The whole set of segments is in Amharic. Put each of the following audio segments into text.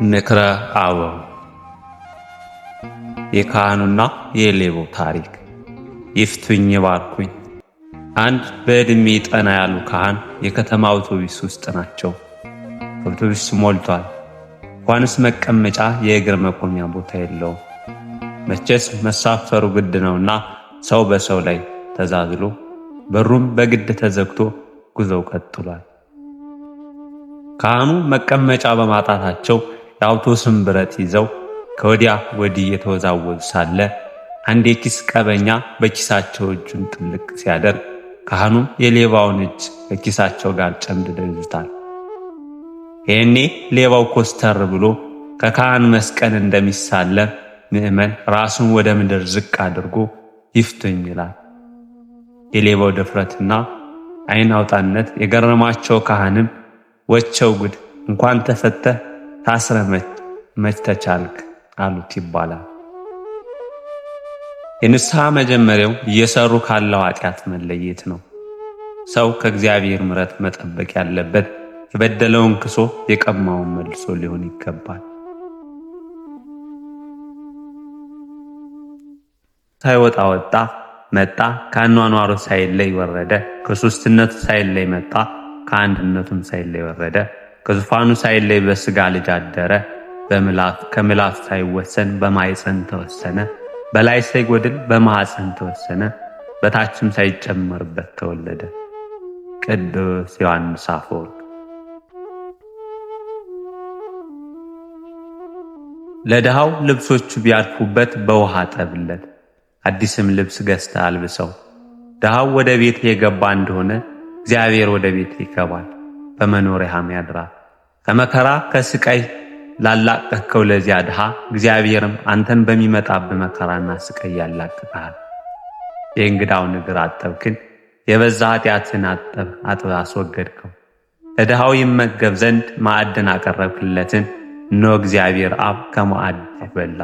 ምክረ አበው የካህኑና የሌባው ታሪክ። ይፍቱኝ ባርኩኝ። አንድ በዕድሜ ጠና ያሉ ካህን የከተማ አውቶቡስ ውስጥ ናቸው። አውቶቡስ ሞልቷል። እንኳንስ መቀመጫ የእግር መቆሚያ ቦታ የለውም። መቼስ መሳፈሩ ግድ ነውና ሰው በሰው ላይ ተዛዝሎ በሩም በግድ ተዘግቶ ጉዞው ቀጥሏል። ካህኑ መቀመጫ በማጣታቸው የአውቶቡስን ብረት ይዘው ከወዲያ ወዲህ የተወዛወዙ ሳለ አንድ የኪስ ቀበኛ በኪሳቸው እጁን ጥልቅ ሲያደርግ ካህኑ የሌባውን እጅ ከኪሳቸው ጋር ጨምድደው ይዙታል። ይህኔ ሌባው ኮስተር ብሎ ከካህን መስቀል እንደሚሳለም ምዕመን ራሱን ወደ ምድር ዝቅ አድርጎ ይፍቱኝ ይላል። የሌባው ድፍረትና ዓይን አውጣነት የገረማቸው ካህንም ወቸው ጉድ እንኳን ተፈተህ ታስረ መች ተቻልክ አሉት ይባላል። የንስሐ መጀመሪያው እየሰሩ ካለው ኃጢአት መለየት ነው። ሰው ከእግዚአብሔር ምሕረት መጠበቅ ያለበት የበደለውን ክሶ የቀማውን መልሶ ሊሆን ይገባል። ሳይወጣ ወጣ መጣ፣ ከአኗኗሩ ሳይለይ ወረደ፣ ከሦስትነቱ ሳይለይ መጣ፣ ከአንድነቱም ሳይለይ ወረደ፣ ከዙፋኑ ሳይለይ በሥጋ ልጅ አደረ፣ ከምላስ ሳይወሰን በማኅፀን ተወሰነ፣ በላይ ሳይጎድል በማኅፀን ተወሰነ፣ በታችም ሳይጨመርበት ተወለደ። ቅዱስ ዮሐንስ አፈወርቅ። ለድሃው ልብሶቹ ቢያልፉበት በውሃ ጠብለት፣ አዲስም ልብስ ገዝተህ አልብሰው። ድሃው ወደ ቤት የገባ እንደሆነ እግዚአብሔር ወደ ቤት ይገባል፣ በመኖሪያህም ያድራል። ከመከራ ከስቃይ ላላቀቅከው ለዚያ ድሃ እግዚአብሔርም አንተን በሚመጣብህ መከራና ስቃይ ያላቅቅሃል። የእንግዳውን እግር አጠብክን፣ የበዛ ኃጢአትን አጥብ አስወገድከው። ለድሃው ይመገብ ዘንድ ማዕድን አቀረብክለትን፣ እነሆ እግዚአብሔር አብ ከማዕድ በላ።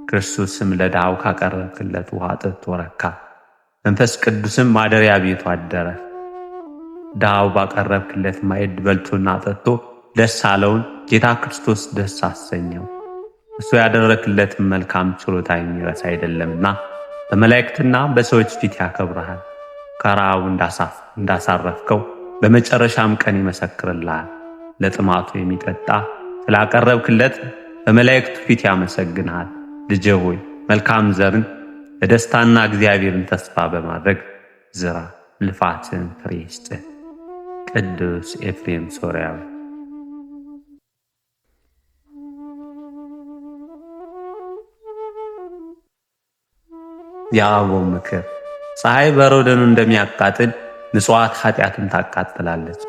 ክርስቶስም ለድሃው ካቀረብክለት ውሃ ጠጥቶ ረካ፣ መንፈስ ቅዱስም ማደሪያ ቤቱ አደረ። ድሃው ባቀረብክለት ማዕድ በልቶና ጠጥቶ ደስ አለውን ጌታ ክርስቶስ ደስ አሰኘው። እሱ ያደረክለትን መልካም ችሎታ የሚረሳ አይደለምና በመላእክትና በሰዎች ፊት ያከብረሃል። ከረሃቡ እንዳሳረፍከው በመጨረሻም ቀን ይመሰክርልሃል። ለጥማቱ የሚጠጣ ስላቀረብክለት በመላእክቱ ፊት ያመሰግንሃል። ልጄ ሆይ መልካም ዘርን ለደስታና እግዚአብሔርን ተስፋ በማድረግ ዝራ፣ ልፋትን ፍሬ ይስጥህ። ቅዱስ ኤፍሬም ሶርያዊ። የአበው ምክር። ፀሐይ በረዶን እንደሚያቃጥል ምጽዋት ኃጢአትን ታቃጥላለች።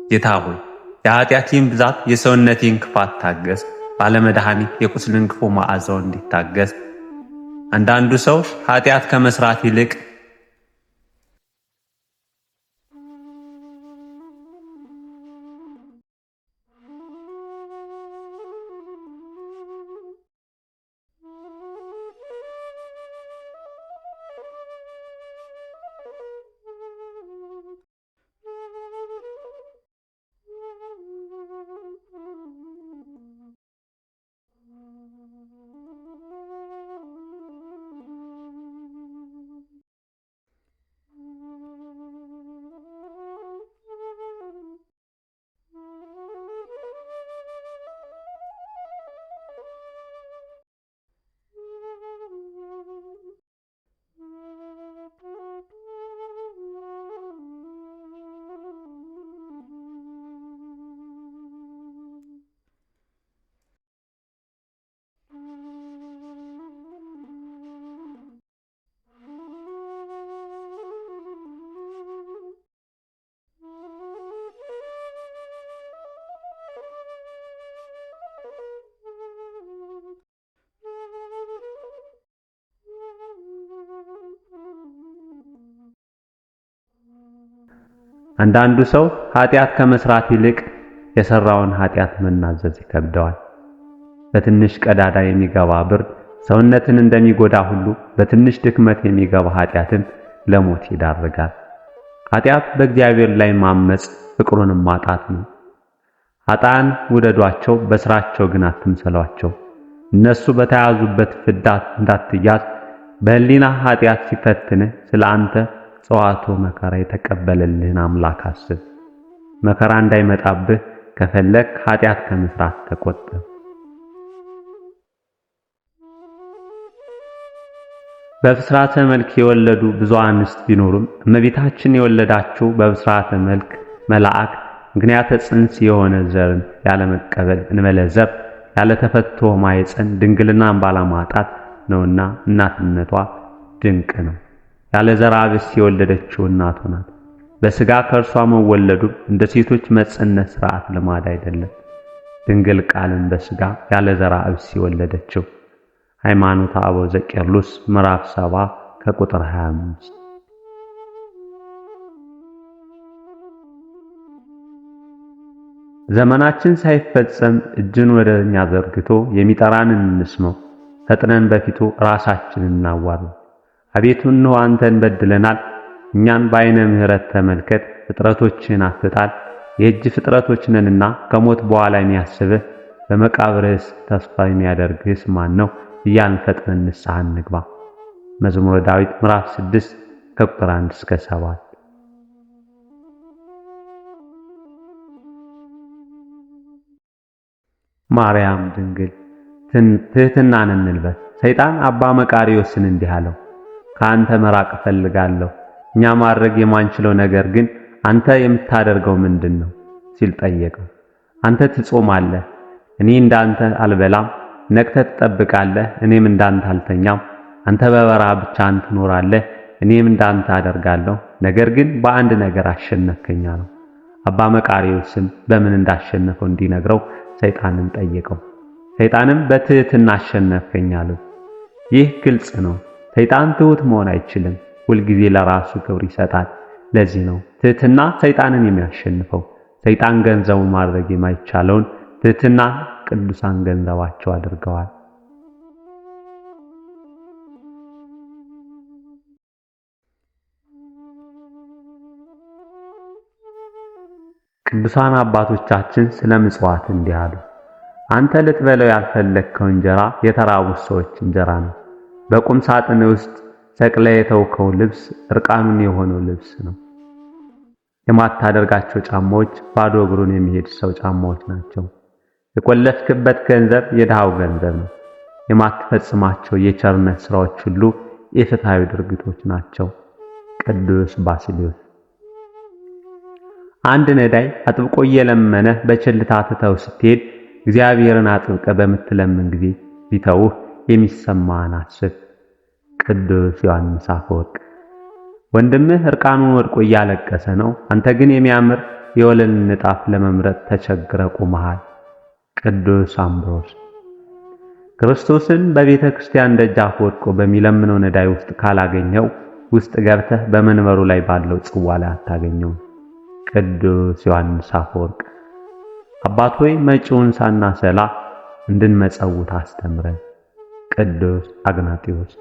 ጌታ ሆይ የኃጢአቴን ብዛት የሰውነቴን ክፋት ታገስ፣ ባለመድኃኒት የቁስልን ክፉ መዓዛው እንዲታገስ። አንዳንዱ ሰው ኃጢአት ከመስራት ይልቅ አንዳንዱ ሰው ኃጢአት ከመስራት ይልቅ የሰራውን ኃጢአት መናዘዝ ይከብደዋል። በትንሽ ቀዳዳ የሚገባ ብርድ ሰውነትን እንደሚጎዳ ሁሉ በትንሽ ድክመት የሚገባ ኃጢአትን ለሞት ይዳርጋል። ኃጢአት በእግዚአብሔር ላይ ማመጽ ፍቅሩንም ማጣት ነው። ኃጥአን ውደዷቸው፣ በሥራቸው ግን አትምሰሏቸው። እነሱ በተያዙበት ፍዳ እንዳትያዝ በሕሊና ኃጢአት ሲፈትንህ ስለ አንተ ጽዋቶ መከራ የተቀበለልህን አምላክ አስብ። መከራ እንዳይመጣብህ ከፈለክ ኃጢአት ከመስራት ተቆጠብ። በብስራተ መልክ የወለዱ ብዙ አንስት ቢኖሩም እመቤታችን የወለዳቸው በብስራተ መልክ መልአክ ምክንያተ ጽንስ የሆነ ዘርን ያለመቀበል እንመለዘር ያለተፈቶ ማኅፀን ድንግልናን ባለማጣት ነውና እናትነቷ ድንቅ ነው። ያለ ዘርዓ ብእሲ የወለደችው እናቱ ናት። በሥጋ ከእርሷ መወለዱ እንደ ሴቶች መጸነስ ሥርዓት ልማድ አይደለም። ድንግል ቃልን በሥጋ ያለ ዘርዓ ብእሲ የወለደችው። ሃይማኖተ አበው ዘቄርሎስ ምዕራፍ 7 ከቁጥር 25። ዘመናችን ሳይፈጸም እጅን ወደ እኛ ዘርግቶ የሚጠራንን እንስመው። ፈጥነን በፊቱ ራሳችንን እናዋርድ። አቤቱ እነሆ አንተን በድለናል፣ እኛን በዓይነ ምሕረት ተመልከት፣ ፍጥረቶችን አትጣል። የእጅ ፍጥረቶች ነንና ከሞት በኋላ የሚያስብህ በመቃብርህስ ተስፋ የሚያደርግህስ ማን ነው? እያልን ፈጥነን ንስሐ እንግባ። መዝሙረ ዳዊት ምዕራፍ 6 ከቁጥር 1 እስከ 7። ማርያም ድንግል ትሕትናን እንልበስ። ሰይጣን አባ መቃርዮስን እንዲህ አለው፣ ከአንተ መራቅ እፈልጋለሁ፣ እኛ ማድረግ የማንችለው ነገር ግን አንተ የምታደርገው ምንድን ነው ሲል ጠየቀው። አንተ ትጾማለህ፣ እኔ እንዳንተ አልበላም፣ ነቅተህ ትጠብቃለህ፣ እኔም እንዳንተ አልተኛም። አንተ በበረሃ ብቻህን ትኖራለህ፣ እኔም እንዳንተ አደርጋለሁ። ነገር ግን በአንድ ነገር አሸነፍከኝ አለው። አባ መቃርዮስም በምን እንዳሸነፈው እንዲነግረው ሰይጣንን ጠየቀው። ሰይጣንም በትሕትና አሸነፍከኝ አለው። ይህ ግልጽ ነው። ሰይጣን ትሑት መሆን አይችልም። ሁልጊዜ ለራሱ ክብር ይሰጣል። ለዚህ ነው ትሕትና ሰይጣንን የሚያሸንፈው። ሰይጣን ገንዘቡ ማድረግ የማይቻለውን ትሕትና ቅዱሳን ገንዘባቸው አድርገዋል። ቅዱሳን አባቶቻችን ስለ ምጽዋት እንዲህ አሉ። አንተ ልትበለው ያልፈለግከው እንጀራ የተራቡት ሰዎች እንጀራ ነው። በቁም ሳጥን ውስጥ ሰቅለ የተውከው ልብስ እርቃኑን የሆነው ልብስ ነው። የማታደርጋቸው ጫማዎች ባዶ እግሩን የሚሄድ ሰው ጫማዎች ናቸው። የቆለፍክበት ገንዘብ የድሃው ገንዘብ ነው። የማትፈጽማቸው የቸርነት ሥራዎች ሁሉ የፍትሃዊ ድርጊቶች ናቸው። ቅዱስ ባስልዮስ። አንድ ነዳይ አጥብቆ እየለመነ በቸልታ ትተው ስትሄድ እግዚአብሔርን አጥብቀ በምትለምን ጊዜ ቢተውህ የሚሰማህን አስብ። ቅዱስ ዮሐንስ አፈወርቅ። ወንድምህ እርቃኑን ወድቆ እያለቀሰ ነው፣ አንተ ግን የሚያምር የወለልን ንጣፍ ለመምረጥ ተቸግረ ቆመሃል። ቅዱስ አምብሮስ። ክርስቶስን በቤተ ክርስቲያን ደጃፍ ወድቆ በሚለምነው ነዳይ ውስጥ ካላገኘው ውስጥ ገብተህ በመንበሩ ላይ ባለው ጽዋ ላይ አታገኘውም። ቅዱስ ዮሐንስ አፈወርቅ። አባት ሆይ መጪውን ሳናሰላ እንድንመጸውት አስተምረን። ቅዱስ አግናጢዮስ።